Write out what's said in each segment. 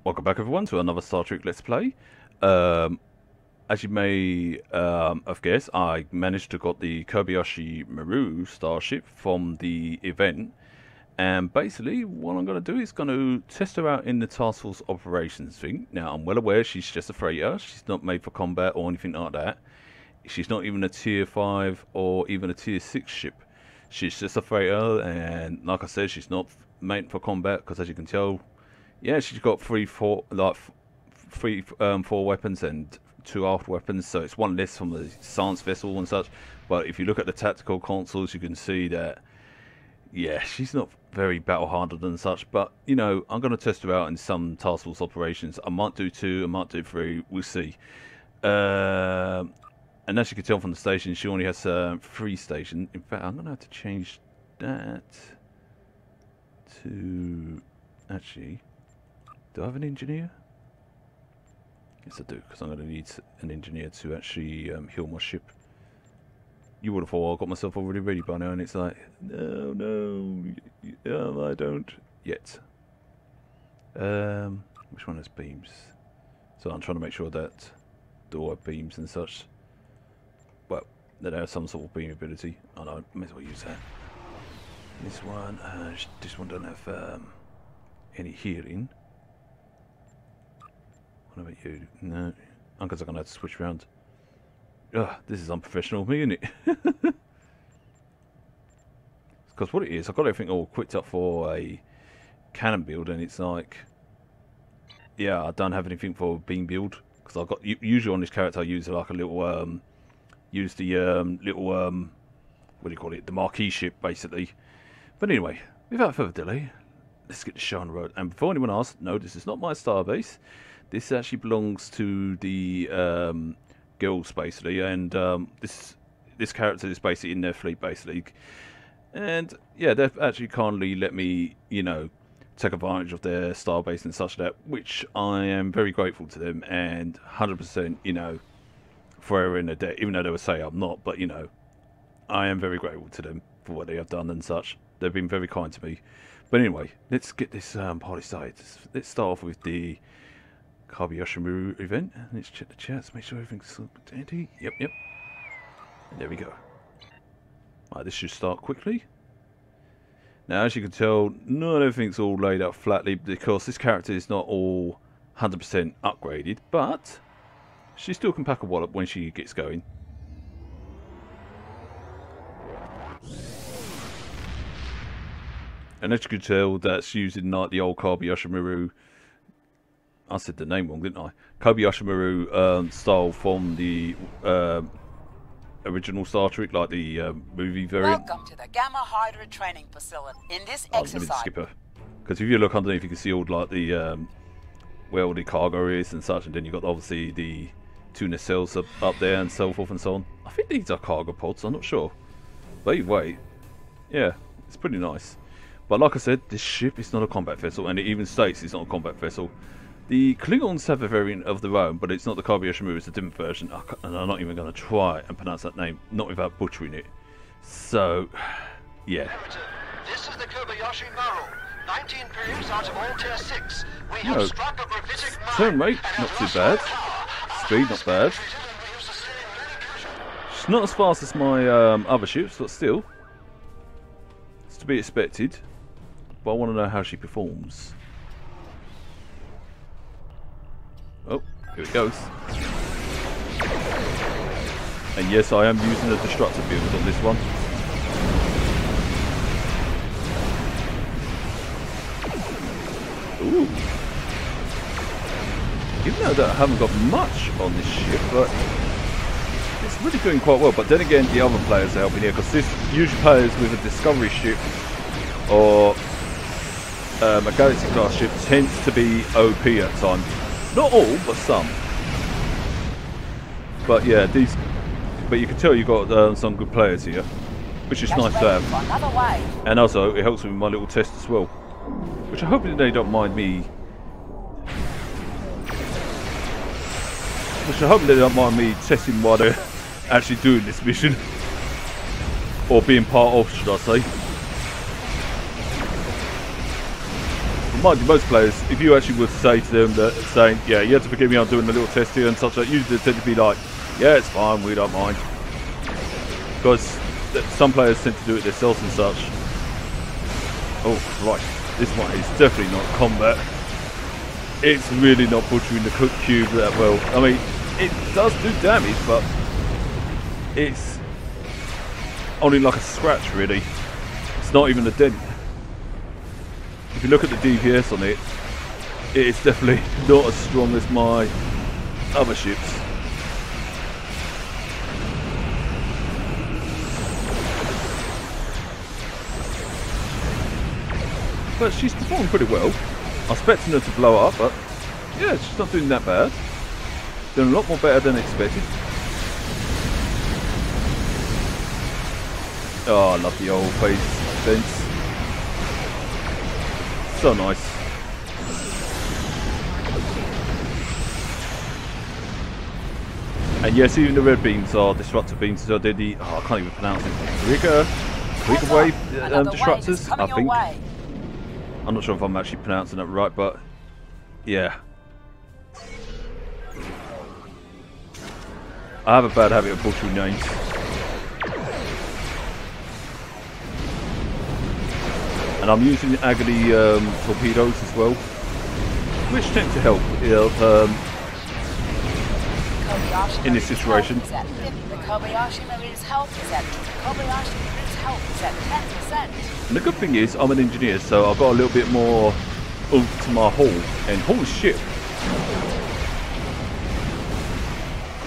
Welcome back everyone to another Star Trek Let's Play. As you may have guessed, I managed to got the Kobayashi Maru starship from the event. And basically what I'm going to do is going to test her out in the Task Force Operations thing. Now I'm well aware she's just a freighter, she's not made for combat or anything like that. She's not even a tier 5 or even a tier 6 ship. She's just a freighter, and like I said, she's not made for combat because, as you can tell, yeah, she's got four weapons and 2 aft weapons, so it's one less from the science vessel and such. But if you look at the tactical consoles, you can see that, yeah, she's not very battle hardened and such. But you know, I'm going to test her out in some Task Force operations. I might do 2, I might do 3. We'll see. And as you can tell from the station, she only has 3 stations. In fact, I'm going to have to change that to... Actually, do I have an engineer? Yes, I do, because I'm going to need an engineer to actually heal my ship. You would have thought I got myself already ready by now, and it's like, no, I don't yet. Which one has beams? So I'm trying to make sure that they all have beams and such. Well, that have some sort of beam ability. I know, may as well use that. This one don't have any healing. What about you? No, I'm going to have to switch around. Ugh, this is unprofessional of me, isn't it? Because what it is, I've got everything all equipped up for a cannon build, and it's like, yeah, I don't have anything for a beam build. Because I've got, usually on this character I use like a little, what do you call it, the Maquis ship, basically. But anyway, without further delay, let's get the show on the road. And before anyone asks, no, this is not my starbase. This actually belongs to the girls, basically, and this character is basically in their fleet, basically. And yeah, they've actually kindly let me, you know, take advantage of their starbase and such that, which I am very grateful to them, and 100%, you know, forever in a debt, even though they would say I'm not, but you know, I am very grateful to them for what they have done and such. They've been very kind to me. But anyway, let's get this party started. Let's start off with the Kobayashi Maru event. Let's check the chats, make sure everything's dandy. Yep. And there we go. Right, this should start quickly. Now, as you can tell, not everything's all laid out flatly because this character is not all 100% upgraded, but she still can pack a wallop when she gets going. And as you can tell, that's using like the old Kobayashi Maru. I said the name wrong, didn't I? Kobayashi Maru style from the original Star Trek, like the movie variant. Welcome to the Gamma Hydra training facility. In this Let me skip her, because if you look underneath, you can see all like the where all the cargo is and such, and then you got obviously the 2 nacelles up there and so forth and so on. I think these are cargo pods. I'm not sure. But either way, yeah, it's pretty nice. But like I said, this ship is not a combat vessel, and it even states it's not a combat vessel. The Klingons have a variant of their own, but it's not the Kobayashi Maru, it's a different version, and I'm not even going to try and pronounce that name, not without butchering it. So, yeah. This is the Kobayashi Maru. 19 periods out of all tier 6. We have struck a gravitic mine. Turn rate, not too bad. Speed, not bad. It's not as fast as my other ships, but still, it's to be expected. But I want to know how she performs. Oh, here it goes. And yes, I am using a destructor build on this one. Ooh. Even though that I haven't got much on this ship, but it's really doing quite well. But then again, the other players are helping here, because this usually players with a Discovery ship or a Galaxy class ship tends to be OP at times. Not all, but some. But yeah, but you can tell you've got some good players here, which is nice to have. And also, it helps with my little test as well, which I hope they don't mind me. Testing while they're actually doing this mission, or being part of, should I say? mind you, most players, if you actually were to say to them that, saying, yeah, you have to forgive me, I'm doing a little test here and such, that usually tend to be like, yeah, it's fine, we don't mind. Because some players tend to do it themselves and such. Oh, right. This one is definitely not combat. It's really not butchering the cube that well. I mean, it does do damage, but it's only like a scratch, really. It's not even a dent. If you look at the DPS on it, it is definitely not as strong as my other ships. But she's performing pretty well. I was expecting her to blow up, but yeah, she's not doing that bad. Doing a lot more better than expected. Oh, I love the old phase fence. So nice. And yes, even the red beams are disruptor beams, so they're the, oh, I can't even pronounce it. Rika wave disruptors, I think. I'm not sure if I'm actually pronouncing that right, but yeah. I have a bad habit of butchering names. And I'm using agony torpedoes as well, which tend to help in this situation. The Kobayashi Maru's health is at Kobayashi Maru's health is at 10%. And the good thing is, I'm an engineer, so I've got a little bit more oomph to my hull. And holy shit!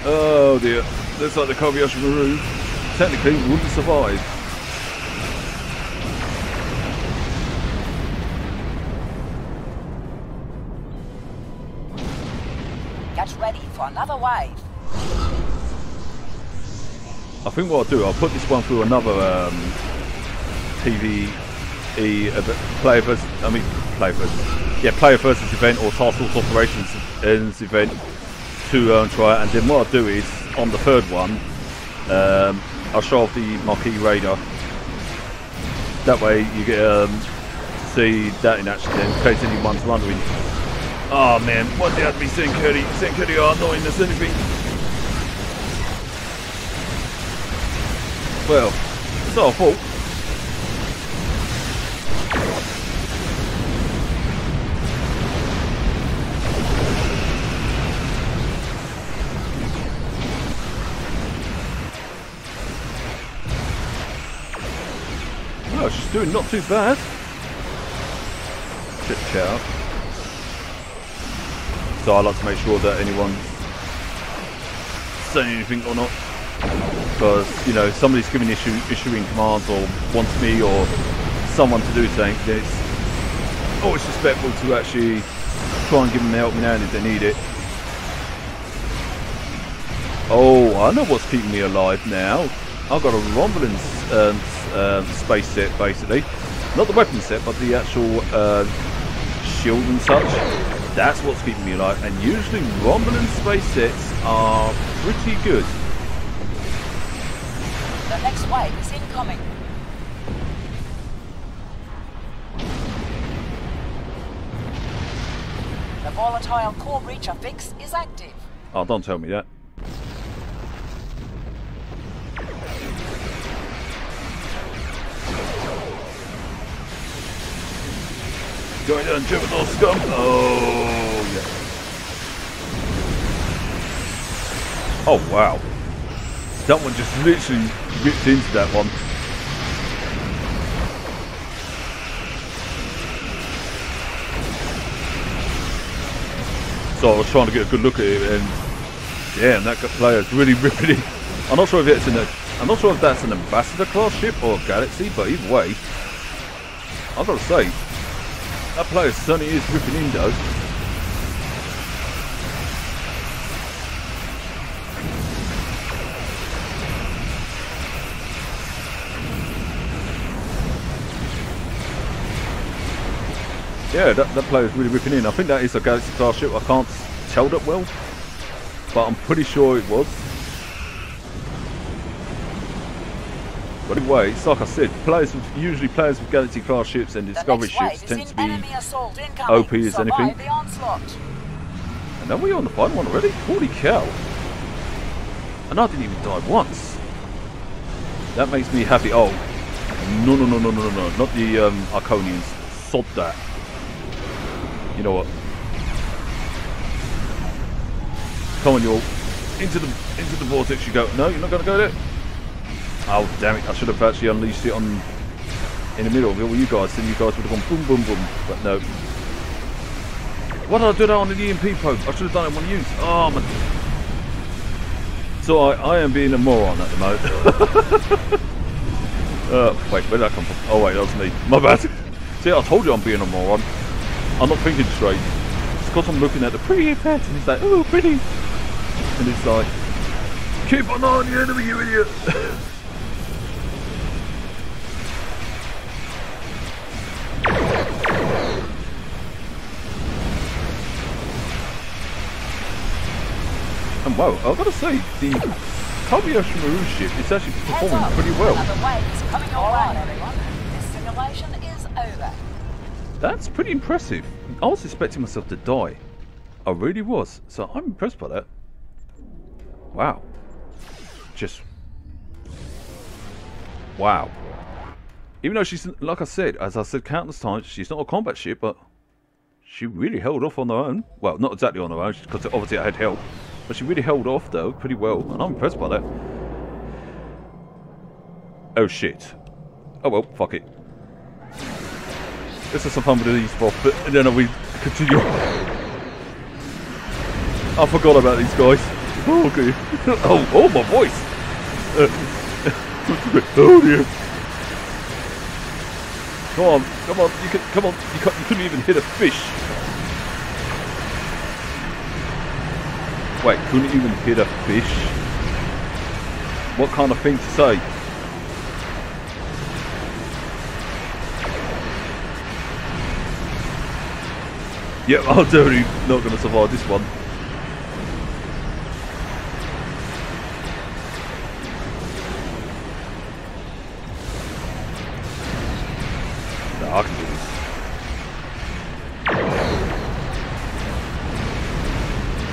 Oh dear, looks like the Kobayashi Maru technically wouldn't survive. Get ready for another wave. I think what I'll do, I'll put this one through another PvE player versus event or task force operations event to try it, and then what I'll do is on the third one I'll show off the Maquis radar. That way you get to see that in action then, in case anyone's wondering, oh man, what the hell be St. Curdy? St. Curdy are annoying as anything. Well, it's our fault. Oh, she's doing not too bad. Chip out. So I like to make sure that anyone's saying anything or not. Because, you know, if somebody's issuing commands or wants me or someone to do something, then it's always respectful to actually try and give them a helping hand if they need it. Oh, I know what's keeping me alive now. I've got a Romulans space set, basically. Not the weapon set, but the actual shield and such. That's what's keeping me alive. And usually Romulan space sets are pretty good. The next wave is incoming. The volatile core breacher fix is active. Oh, don't tell me that. Going down Jupiter scum. Oh, yeah. Oh, wow. That one just literally ripped into that one. So I was trying to get a good look at it, and damn, that player is really ripping it. I'm not sure if that's an ambassador class ship or a galaxy, but either way, I've got to say, that player certainly is ripping in though. Yeah, that player is really ripping in. I think that is a Galaxy class ship. I can't tell that well, but I'm pretty sure it was. But anyway, it's like I said, usually players with Galaxy class ships and Discovery ships tend to be OP as anything. And are we on the final one already? Holy cow. And I didn't even die once. That makes me happy. Oh, no. Not the Arconians. Sod that. You know what? Come on, you all. Into the vortex you go. No, you're not going to go there. Oh, damn it. I should have actually unleashed it in the middle of all you guys. Then you guys would have gone boom, boom, boom. But no. Why did I do that on the EMP probe? I should have done it on one of you. Oh, man. So I am being a moron at the moment. Wait, where did that come from? Oh, wait, that was me. My bad. See, I told you I'm being a moron. I'm not thinking straight. It's because I'm looking at the pretty pet and it's like, oh, pretty. And it's like, keep an eye on the enemy, you idiot. And wow, I've got to say, the Kobayashi Maru ship is actually performing pretty well. This simulation is over. That's pretty impressive. I was expecting myself to die. I really was. So I'm impressed by that. Wow. Just... wow. Even though she's, like I said, as I said countless times, she's not a combat ship, but she really held off on her own. Well, not exactly on her own, because obviously I had help. But she really held off, though, pretty well. And I'm impressed by that. Oh, shit. Oh, well, fuck it. Let's have some fun with these, Bob. And then we continue. I forgot about these guys. Oh, okay. Oh, my voice. Oh, dear. Come on. You couldn't even hit a fish. Wait, couldn't even hit a fish? What kind of thing to say? Yep, I'm definitely not going to survive this one. No, I can do this.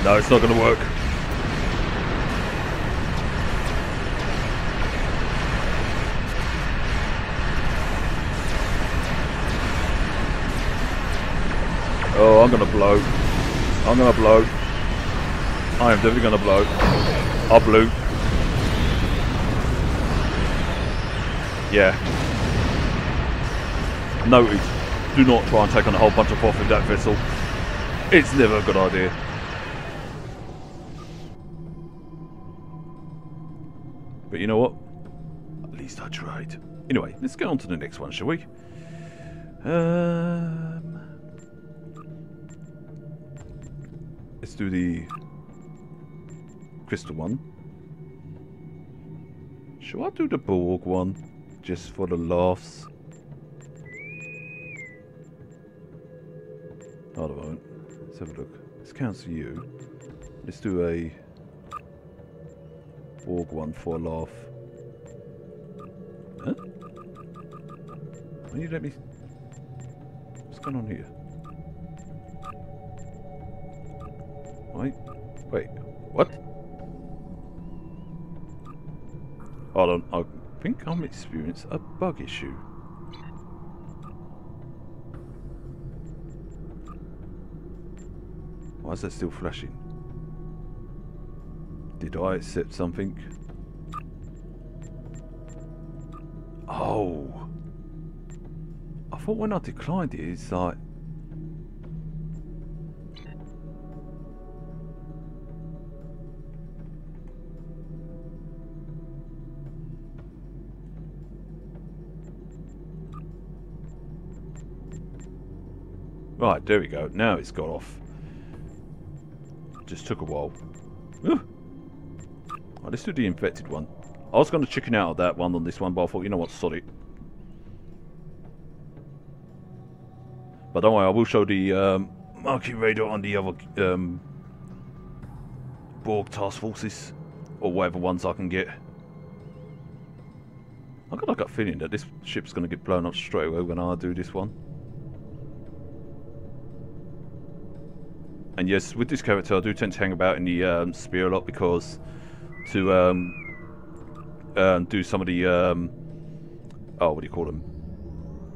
No, it's not going to work. Oh, I'm going to blow. I'm going to blow. I am definitely going to blow. I blew. Yeah. Noted. Do not try and take on a whole bunch of off with that vessel. It's never a good idea. But you know what? At least I tried. Anyway, let's get on to the next one, shall we? Let's do the crystal one. Shall I do the Borg one? Just for the laughs? Hold on a moment. Let's have a look. Let's cancel you. Let's do a Borg one for a laugh. Huh? Will you let me... What's going on here? Wait, what? Hold on, I think I'm experiencing a bug issue. Why is that still flashing? Did I accept something? Oh! I thought when I declined it, it's like... Right, there we go. Now it's got off. Just took a while. Ooh. Right, let's do the infected one. I was going to chicken out of that one on this one, but I thought, you know what, sod it. But don't worry, I will show the Maquis radar on the other Borg task forces. Or whatever ones I can get. I've got a gut feeling that this ship's going to get blown up straight away when I do this one. And yes, with this character, I do tend to hang about in the spear a lot because to do some of the oh, what do you call them?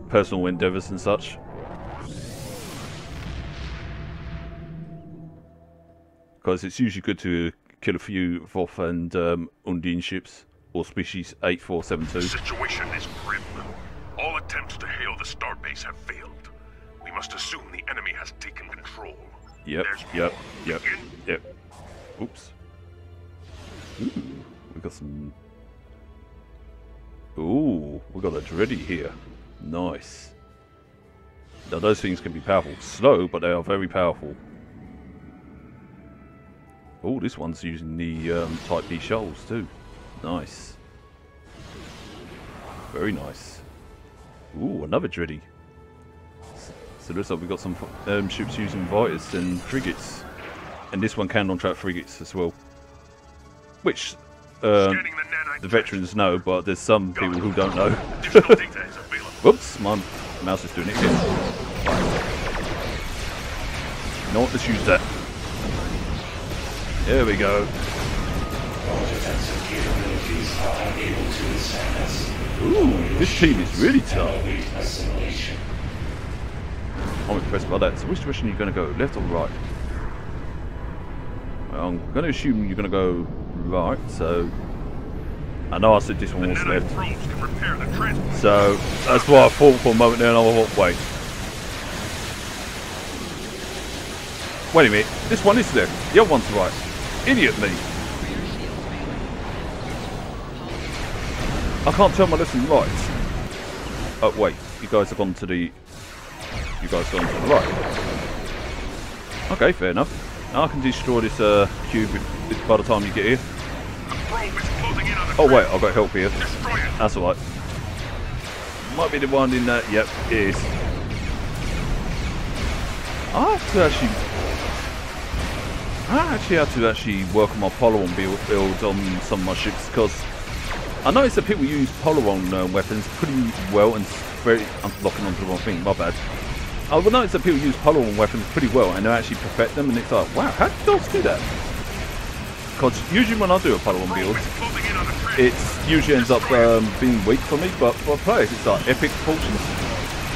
Personal endeavours and such. Because it's usually good to kill a few Voth and Undine ships, or species 8472. The situation is grim. All attempts to hail the starbase have failed. We must assume the enemy has taken control. Yep, There's yep. Oops. Ooh, we got some... Ooh, we got a Dreddy here. Nice. Now those things can be powerful. Slow, but they are very powerful. Oh, this one's using the Type D shells too. Nice. Very nice. Ooh, another Dreddy. So it looks like we've got some ships using Viters and frigates. And this one can on-track frigates as well. Which the veterans know, but there's some people who don't know. Whoops, my mouse is doing it again. You know what, let's use that. There we go. Ooh, this team is really tough. I'm impressed by that. So which direction are you going to go? Left or right? Well, I'm going to assume you're going to go right, so... I know I said this one was left. So, that's why I thought for a moment there and I thought, wait. Wait a minute, this one is left, the other one's right. Idiot me. I can't tell my left and right. Oh wait, you guys have gone to the... You guys have gone to the right. Okay, fair enough. Now I can destroy this cube by the time you get here. Oh wait, I've got help here. That's alright. Might be the one in that. Yep, it is. I actually have to actually work on my Polaron build on some of my ships because I noticed that people use Polaron weapons pretty well and very. I'm locking onto the wrong thing. My bad. I would notice that people use Polaron weapons pretty well and they actually perfect them, and it's like, wow, how do you guys do that? Because usually when I do a Polaron build, it usually ends up being weak for me, but for players it's like epic fortunes.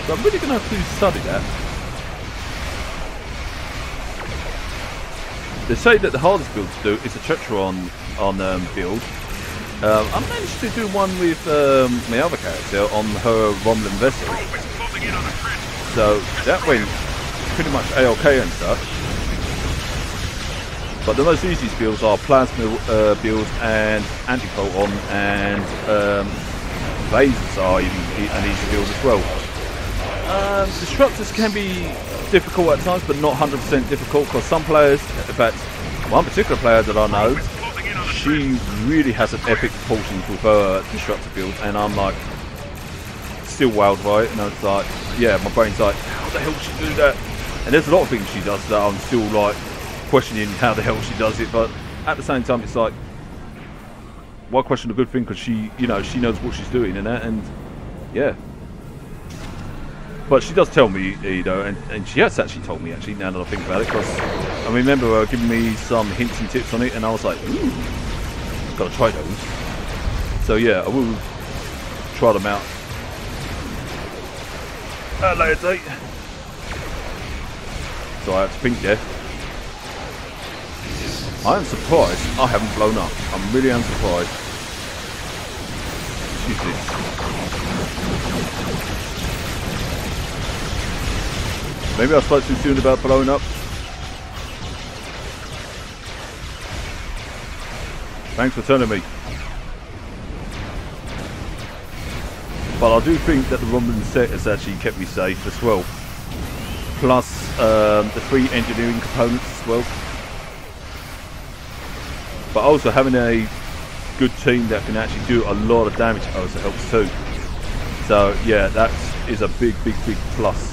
So I'm really going to have to study that. They say that the hardest build to do is a Tetron on build. I managed to do one with my other character on her Romulan vessel. So that went pretty much A-OK and stuff. But the most easiest builds are Plasma builds and Anti-Proton and Lasers are an easy build as well. Disruptors can be difficult at times, but not 100% difficult, because some players, in fact, one particular player that I know, she really has an epic fortunes with her disruptor build, and I'm like, still wowed by it, and I was like, yeah, my brain's like, how the hell does she do that? And there's a lot of things she does that I'm still like questioning how the hell she does it, but at the same time it's like, why question a good thing? Because she, you know, she knows what she's doing and that, and yeah. But she does tell me, you know, and she has actually told me actually, now that I think about it, because I remember her giving me some hints and tips on it, and I was like, ooh, gotta try those. So yeah, I will try them out at a later date. So I have to think there. I am surprised I haven't blown up. I really am surprised. Excuse me. Maybe I spoke too soon about blowing up. Thanks for telling me. But I do think that the Romulan set has actually kept me safe as well. Plus the 3 engineering components as well. But also having a good team that can actually do a lot of damage also helps too. So yeah, that is a big plus.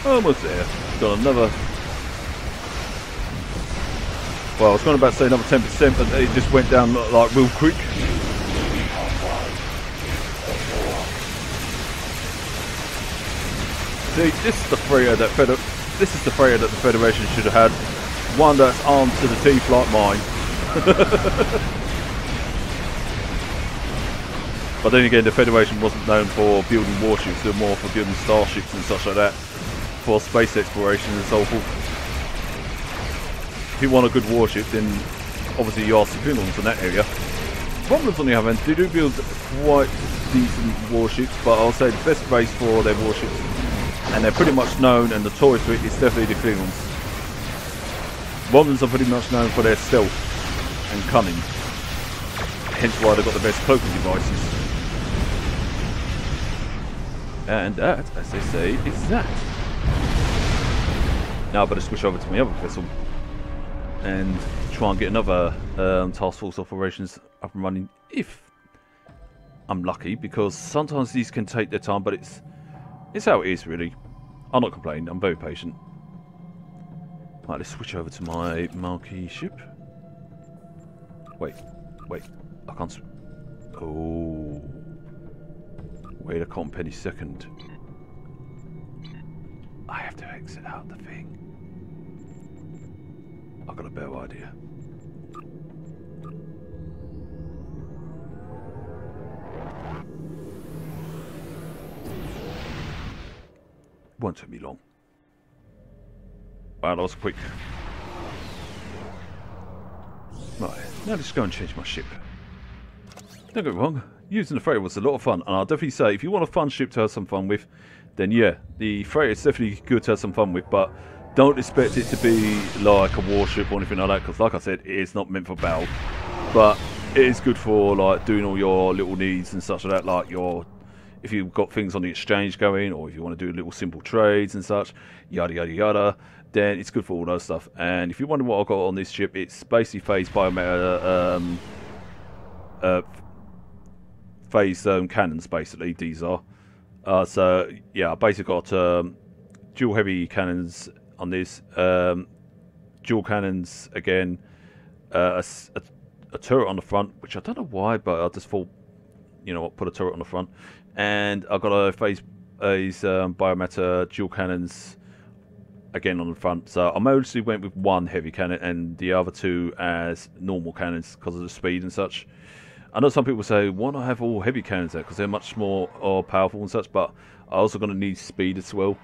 Almost there. Got another. Well, I was going about to say another 10%, but it just went down like real quick. See, this is the Freya that the Federation should have had. One that's armed to the teeth like mine. But then again, the Federation wasn't known for building warships; they were more for building starships and such like that, for space exploration and so forth. If you want a good warship, then obviously you ask the Klingons in that area. Romulans, on the other hand, they do build quite decent warships, but I'll say the best base for their warships, and they're pretty much known, and notorious for it, is definitely the Klingons. Romulans are pretty much known for their stealth and cunning, hence why they've got the best cloaking devices. And that, as they say, is that. Now I better switch over to my other vessel and try and get another task force operations up and running, if I'm lucky, because sometimes these can take their time, but it's how it is, really. I'm not complaining, I'm very patient. Right, let's switch over to my Maquis ship. Wait, I can't. Oh, wait a cotton penny second. I have to exit out the thing. I've got a better idea. Won't take me long. Right, that was quick. Right, now let's go and change my ship. Don't get me wrong, using the Freya was a lot of fun, and I'll definitely say if you want a fun ship to have some fun with, then yeah, the Freya is definitely good to have some fun with, but don't expect it to be like a warship or anything like that, because like I said, it's not meant for battle. But it is good for like doing all your little needs and such like that, like if you've got things on the exchange going, or if you want to do little simple trades and such, yada yada yada, then it's good for all those stuff. And if you wonder what I've got on this ship, it's basically phase biomatter, phase cannons, basically, these are. So yeah, I basically got dual heavy cannons on this, dual cannons again, a turret on the front, which I don't know why, but I just thought, you know what, put a turret on the front. And I've got a phase biomatter dual cannons again on the front. So I mostly went with one heavy cannon and the other two as normal cannons because of the speed and such. I know some people say, why not have all heavy cannons there, because they're much more powerful and such, but I also going to need speed as well.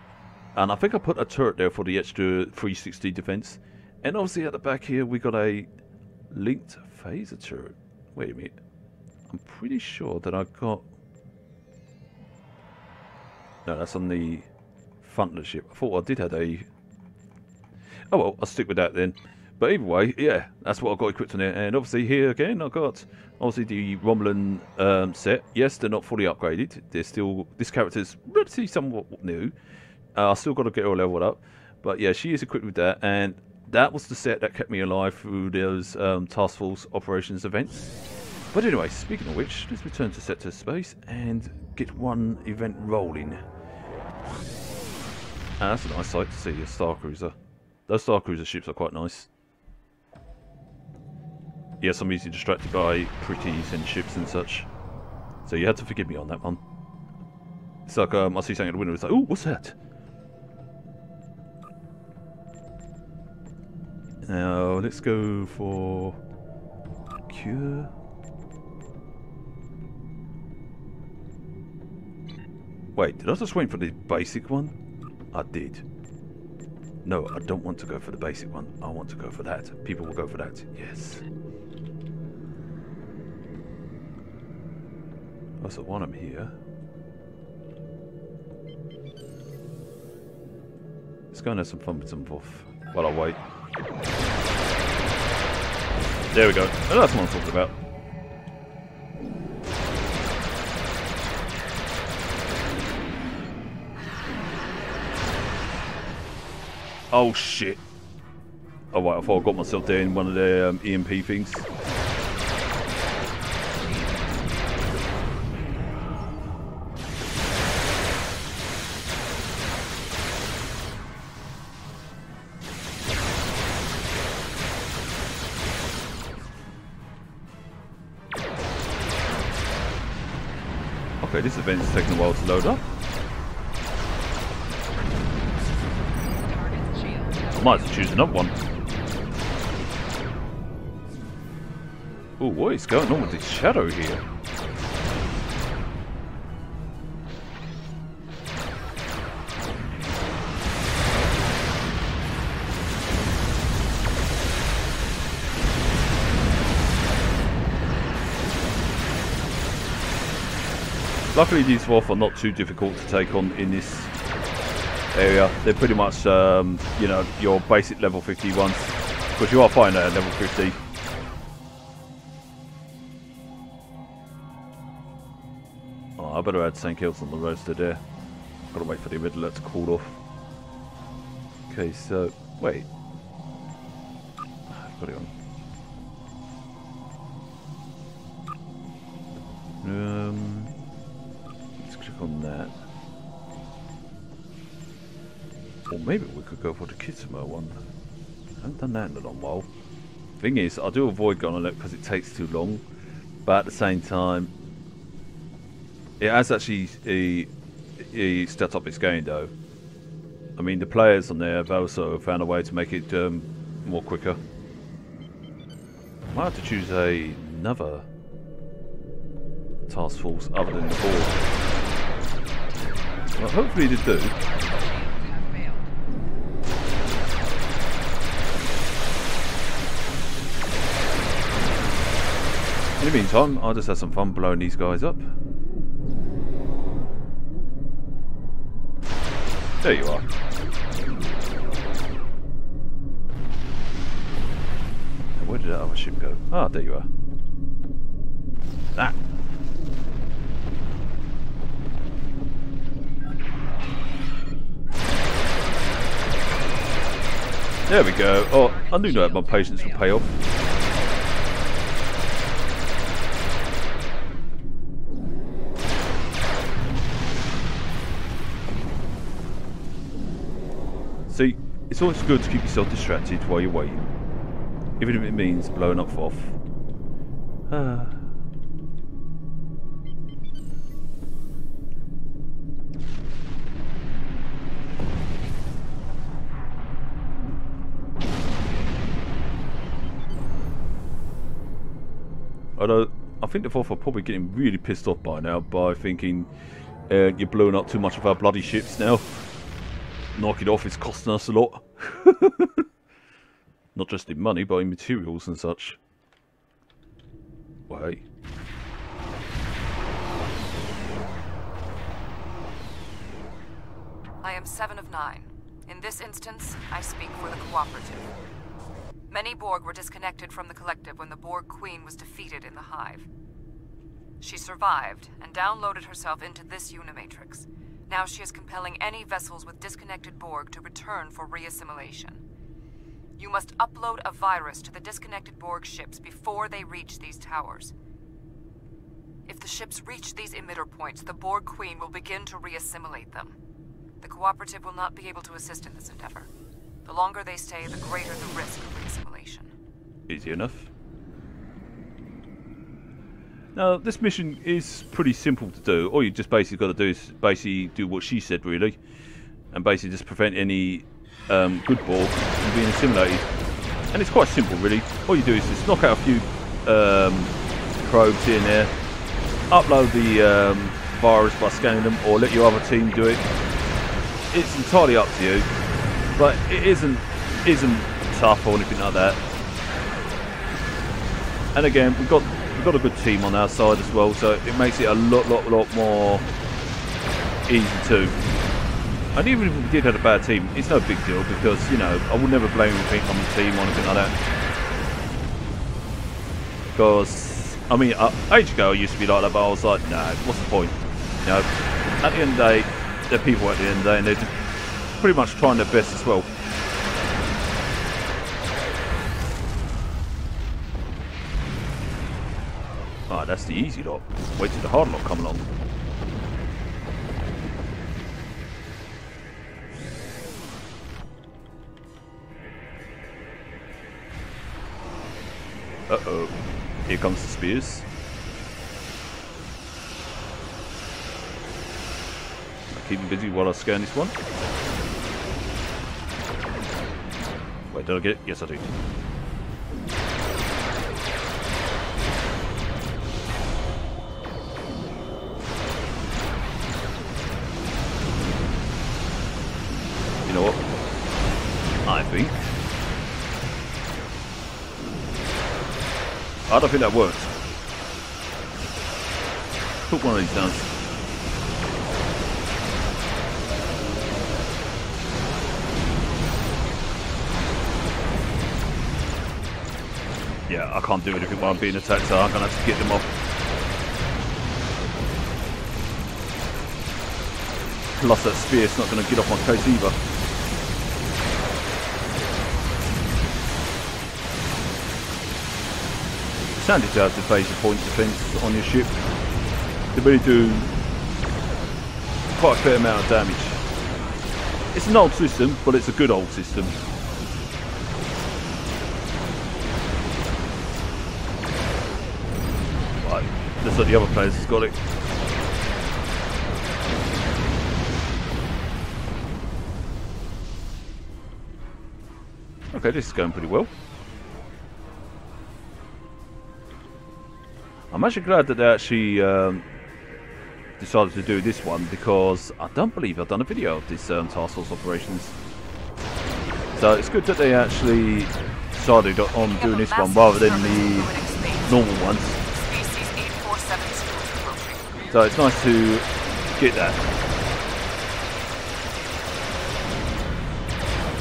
And I think I put a turret there for the extra 360 defense. And obviously at the back here we got a linked phaser turret. Wait a minute, I'm pretty sure that I got... No, that's on the front of the ship. I thought I did have a... Oh well, I'll stick with that then. But either way, yeah, that's what I've got equipped on there. And obviously here again, I've got obviously the Romulan set. Yes, they're not fully upgraded. They're still... This character's relatively somewhat new. I still got to get her leveled up. But yeah, she is equipped with that. And that was the set that kept me alive through those Task Force Operations events. But anyway, speaking of which, let's return to Sector Space and get one event rolling. And that's a nice sight to see, a Star Cruiser. Those Star Cruiser ships are quite nice. Yes, I'm easily distracted by pretties and ships and such. So you had to forgive me on that one. It's like, I see something in the window, it's like, ooh, what's that? Now, let's go for... Cure... Wait, did I just wait for the basic one? I did. No, I don't want to go for the basic one. I want to go for that. People will go for that. Yes. Oh, so while I'm here... Let's go and have some fun with some Voff while I wait. There we go. Oh, that's what I'm talking about. Oh shit. Oh right, I thought I got myself there in one of their EMP things. Okay, this event's taking a while to load up. I might have to choose another one. Oh, what is going on with this shadow here? Luckily these Wolf are not too difficult to take on in this area. They're pretty much, you know, your basic level 50 ones. Because you are fighting at level 50. Oh, I better add something else on the roster there. Gotta wait for the red alert to cool off. Okay, so, wait. Got it on. Let's click on that. Or maybe we could go for the Kitsumo one. I haven't done that in a long while. Thing is, I do avoid going on it because it takes too long. But at the same time, it has actually stepped up its game though. I mean, the players on there have also found a way to make it more quicker. I might have to choose another task force other than the board. Well, hopefully they do. In the meantime, I'll just have some fun blowing these guys up. There you are. Where did that other ship go? Ah, there you are. Ah! There we go. Oh, I knew that my patience would pay off. See, it's always good to keep yourself distracted while you're waiting. Even if it means blowing up off. Although, I think the Voth are probably getting really pissed off by now by thinking you're blowing up too much of our bloody ships now. Knock it off, it's costing us a lot. Not just in money, but in materials and such. Well, hey. I am 7 of 9. In this instance, I speak for the Cooperative. Many Borg were disconnected from the Collective when the Borg Queen was defeated in the Hive. She survived and downloaded herself into this Unimatrix. Now she is compelling any vessels with disconnected Borg to return for reassimilation. You must upload a virus to the disconnected Borg ships before they reach these towers. If the ships reach these emitter points, the Borg Queen will begin to reassimilate them. The Cooperative will not be able to assist in this endeavor. The longer they stay, the greater the risk of reassimilation. Easy enough. Now, this mission is pretty simple to do. All you just basically got to do is basically do what she said, really. And basically just prevent any good Borg from being assimilated. And it's quite simple, really. All you do is just knock out a few probes here and there. Upload the virus by scanning them, or let your other team do it. It's entirely up to you. But it isn't tough or anything like that. And again, we've got a good team on our side as well, so it makes it a lot more easy too. And even if we did have a bad team, it's no big deal because, you know, I would never blame anything on the team or anything like that. Because, I mean, ages ago I used to be like that, but I was like, nah, what's the point? You know, at the end of the day, they're people at the end of the day, and they're just pretty much trying their best as well. Ah, that's the easy lot. Wait till the hard lot come along. Uh-oh. Here comes the spears. keep me busy while I scan this one. Wait, did I get it? Yes, I do. You know what? I think I don't think that works. Put one of these down. Yeah, I can't do anything while I'm being attacked, so I'm gonna have to get them off. Plus that spear's not gonna get off my case either. Standard to have the basic point defense on your ship. They really do quite a fair amount of damage. It's an old system, but it's a good old system. Right, looks like the other players has got it. Okay, this is going pretty well. I'm actually glad that they actually decided to do this one, because I don't believe I've done a video of this task force operations. So it's good that they actually decided on doing this one rather than the normal ones. So it's nice to get that.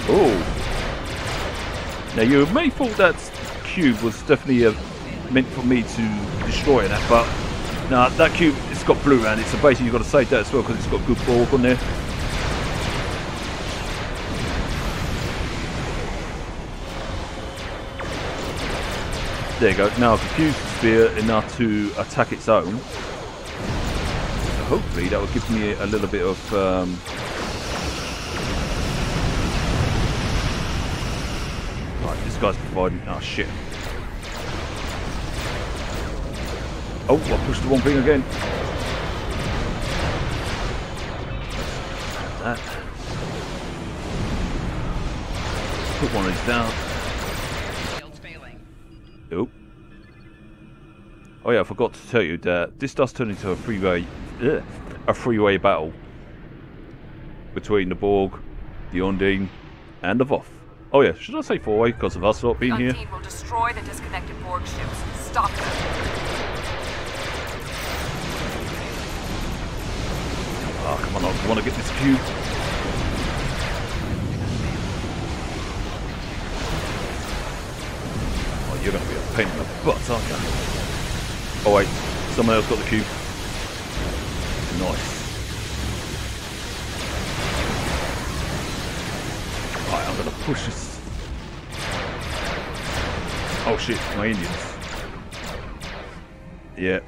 Oh, now you may have thought that cube was definitely meant for me to destroy that, but no, that cube, it's got blue around it, so basically you've got to save that as well because it's got good Borg on there. There you go. Now I've confused the spear enough to attack its own. So hopefully that will give me a little bit of right, this guy's providing. Oh shit. Oh, I pushed the wrong thing again. That. Put one of these down. Nope. Oh yeah, I forgot to tell you that this does turn into a freeway battle between the Borg, the Undine, and the Voth. Oh yeah, should I say four-way because of us not being here? Undine will destroy the disconnected Borg ships. Stop them. Oh, come on, I want to get this cube. Oh, you're going to be a pain in the butt, aren't you? Oh, wait. Someone else got the cube. Nice. Right, I'm going to push this. Oh, shit. My Indians. Yeah.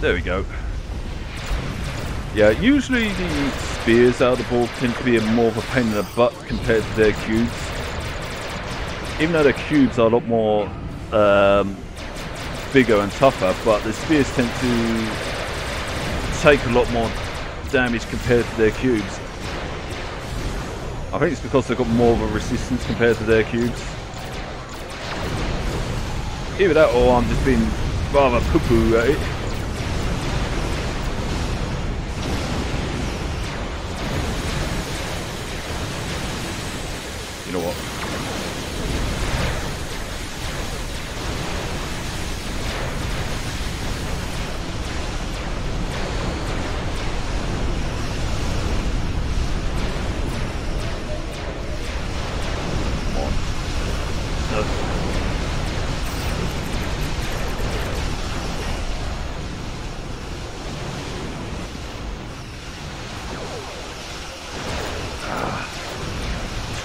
There we go. Yeah, usually the spears out of the Borg tend to be more of a pain in the butt compared to their cubes. Even though their cubes are a lot more bigger and tougher, but the spears tend to take a lot more damage compared to their cubes. I think it's because they've got more of a resistance compared to their cubes. Either that or I'm just being rather poo-poo at it. You know what? Come on. No.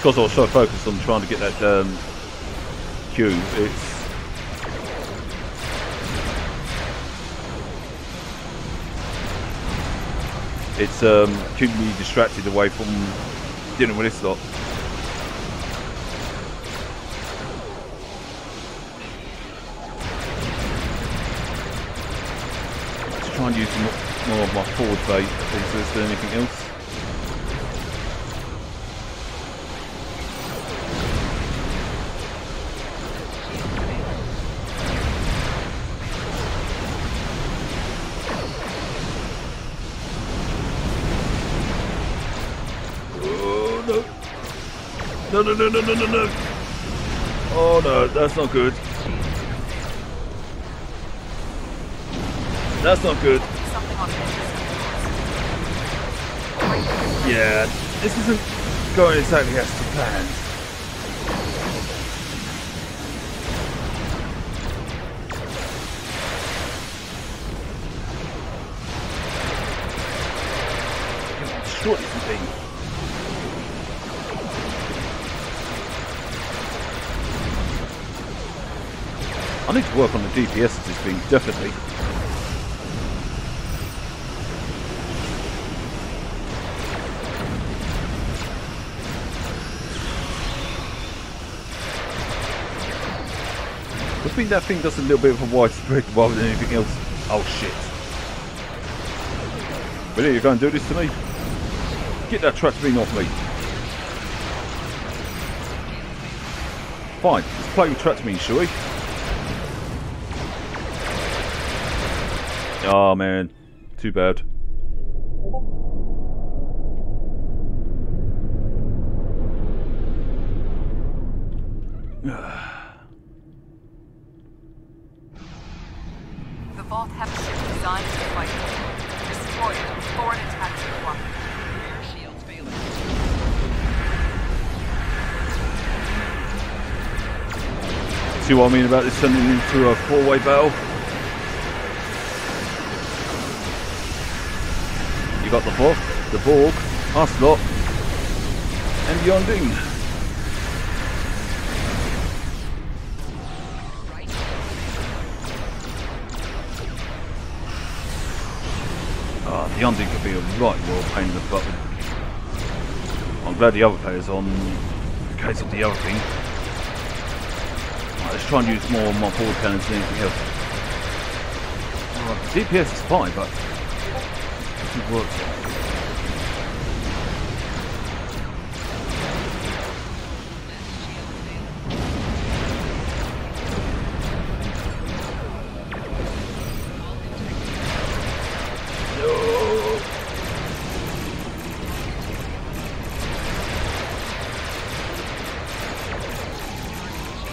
Because I was so focused on trying to get that cube. It's keeping me distracted away from dealing with this lot. Let's try and use more of my forward bait if there's anything else. No. Oh no, that's not good. That's not good. Yeah, this isn't going exactly as to plan. Destroy this thing. I need to work on the DPS of this thing, definitely. I think that thing does a little bit of a widespread rather than anything else. Oh shit. Really, you're going to do this to me? Get that tractor off me. Fine, let's play with tractor, shall we? Oh man, too bad. The Vault have a ship designed to fight. Destroy it before it attacks the cooperative. Rear shields failing. See what I mean about this turning into a four-way battle? You got the Borg, us lot, and the Undine. The Undine could be a right well pain in the butt. I'm glad the other player's on in case of the other thing. Right, let's try and use more of my forward cannons than anything else. DPS is fine, but it doesn't work.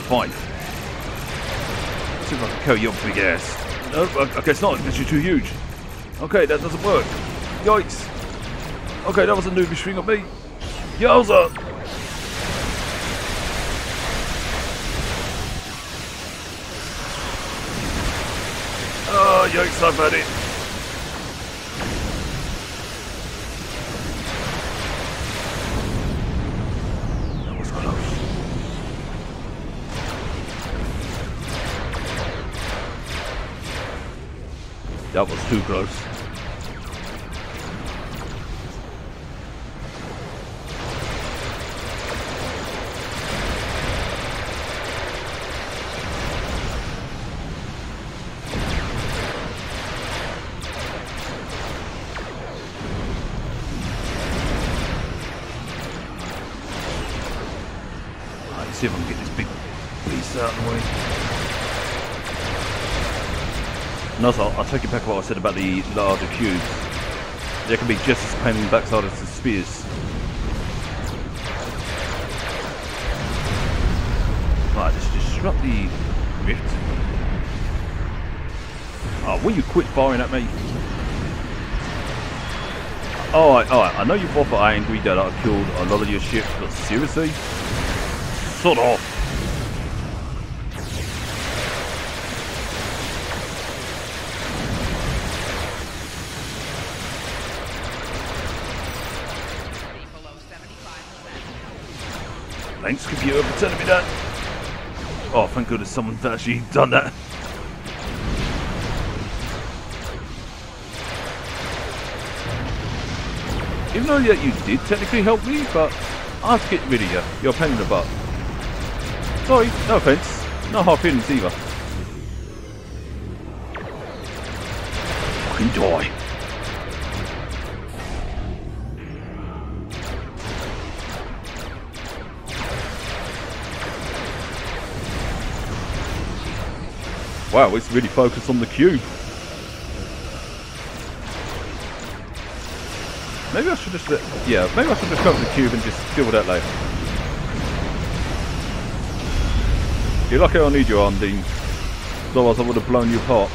Fine. See if I can kill your big ass. No, okay, it's not because you're too huge. Okay, that doesn't work. Yikes. Okay, that was a noobish thing of me. Yowza! Oh, yikes, I've had it. That was too close. Let's see if I can get this big piece out of the way. And also, I'll take it back what I said about the larger cubes. They can be just as pain in the backside as the spears. Right, let's disrupt the rift. Oh, will you quit firing at me? Alright, I know you're both angry that I killed a lot of your ships, but seriously? Sod off! Thanks, computer, for telling me that. Oh, thank goodness someone's actually done that. Even though that you did technically help me, but I have to get rid of you. You're a pain in the butt. Sorry, no offence. No hard feelings either. Fucking die. Wow, it's really focused on the cube. Maybe I should just maybe I should just go to the cube and just deal with that later. You're lucky I need your arm, Dean. Otherwise I would have blown you apart.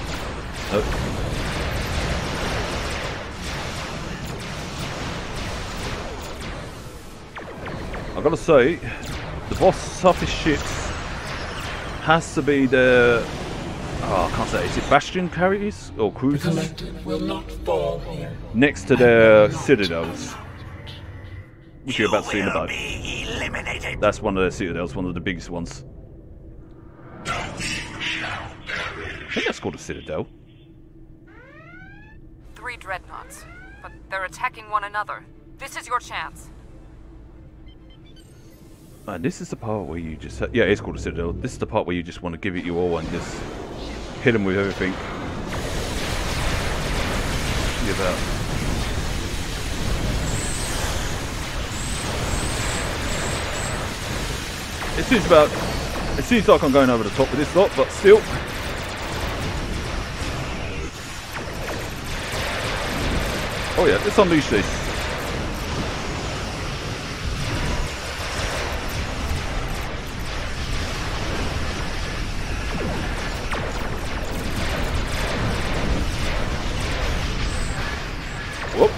Nope. I've got to say, the boss toughest ships has to be the... Oh, I can't say. Is it Bastion carriers or cruisers? Will not fall here. Next to their citadels, which you're about to see in a boat. That's one of their citadels, one of the biggest ones. I think that's called a citadel. 3 dreadnoughts, but they're attacking one another. This is your chance. And this is the part where you just... Yeah, it's called a citadel. This is the part where you just want to give it your all and just hit them with everything. Give out. It seems like I'm going over the top of this lot, but still. Oh yeah, let's unleash this. Whoop.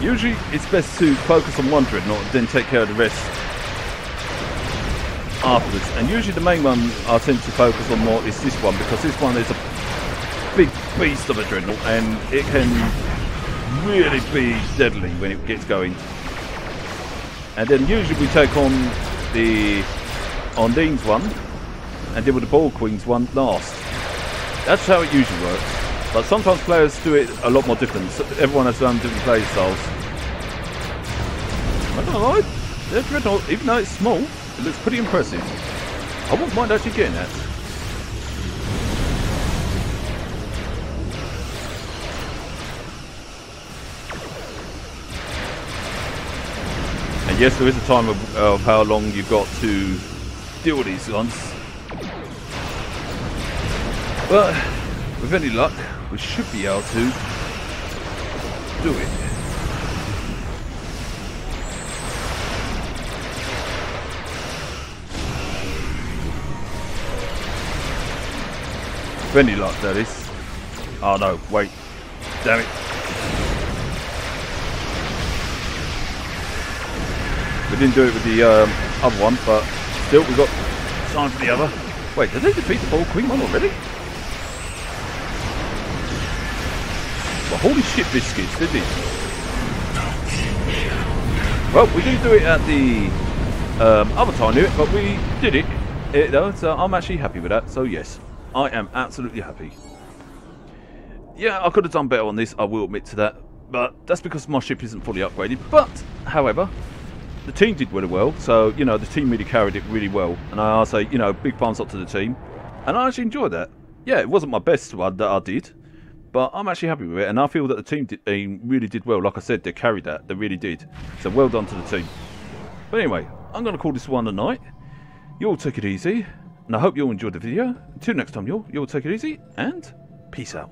Usually it's best to focus on one dreadnought and then take care of the rest afterwards. And usually the main one I tend to focus on more is this one, because this one is a big beast of a dreadnought and it can really be deadly when it gets going. And then usually we take on the Ondine's one and deal with the Ball Queen's one last. That's how it usually works. But sometimes players do it a lot more different. So everyone has their own different play styles. I don't know, their dreadnought, even though it's small, it looks pretty impressive. I wouldn't mind actually getting that. And yes, there is a time of how long you've got to deal with these ones. But with any luck, we should be able to do it. With any luck, that is. Oh no, wait. Damn it. We didn't do it with the other one, but still we got time for the other. Wait, did they defeat the Ball Queen one already? Well, holy shit biscuits, did he? Well, we didn't do it at the other time, but we did it though, so I'm actually happy with that. So yes, I am absolutely happy. Yeah, I could have done better on this, I will admit to that, but that's because my ship isn't fully upgraded. But, however, the team did really well, so, you know, the team really carried it really well. And I'll say, you know, big thumbs up to the team. And I actually enjoyed that. Yeah, it wasn't my best one that I did, but I'm actually happy with it. And I feel that the team really did well. Like I said, they carried that. They really did. So well done to the team. But anyway, I'm going to call this one a night. You all take it easy. And I hope you all enjoyed the video. Until next time, you all take it easy. And peace out.